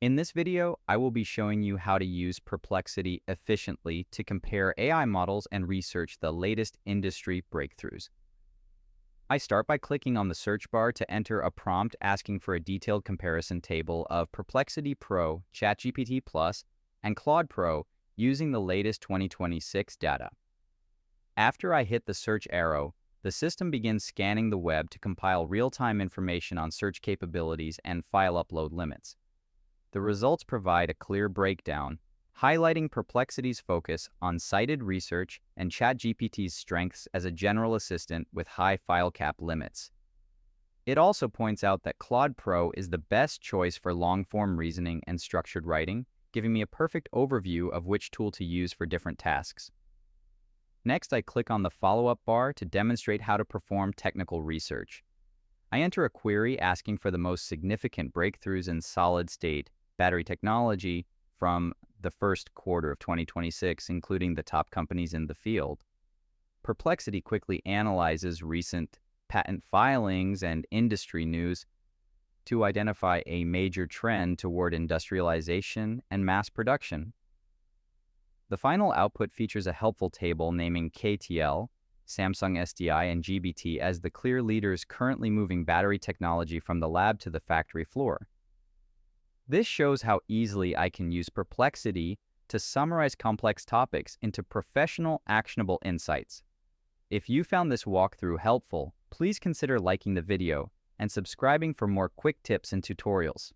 In this video, I will be showing you how to use Perplexity efficiently to compare AI models and research the latest industry breakthroughs. I start by clicking on the search bar to enter a prompt asking for a detailed comparison table of Perplexity Pro, ChatGPT Plus, and Claude Pro using the latest 2026 data. After I hit the search arrow, the system begins scanning the web to compile real-time information on search capabilities and file upload limits. The results provide a clear breakdown, highlighting Perplexity's focus on cited research and ChatGPT's strengths as a general assistant with high file cap limits. It also points out that Claude Pro is the best choice for long-form reasoning and structured writing, giving me a perfect overview of which tool to use for different tasks. Next, I click on the follow-up bar to demonstrate how to perform technical research. I enter a query asking for the most significant breakthroughs in solid-state battery technology from the first quarter of 2026, including the top companies in the field. Perplexity quickly analyzes recent patent filings and industry news to identify a major trend toward industrialization and mass production. The final output features a helpful table naming KTL, Samsung SDI, and GBT as the clear leaders currently moving battery technology from the lab to the factory floor. This shows how easily I can use Perplexity to summarize complex topics into professional, actionable insights. If you found this walkthrough helpful, please consider liking the video and subscribing for more quick tips and tutorials.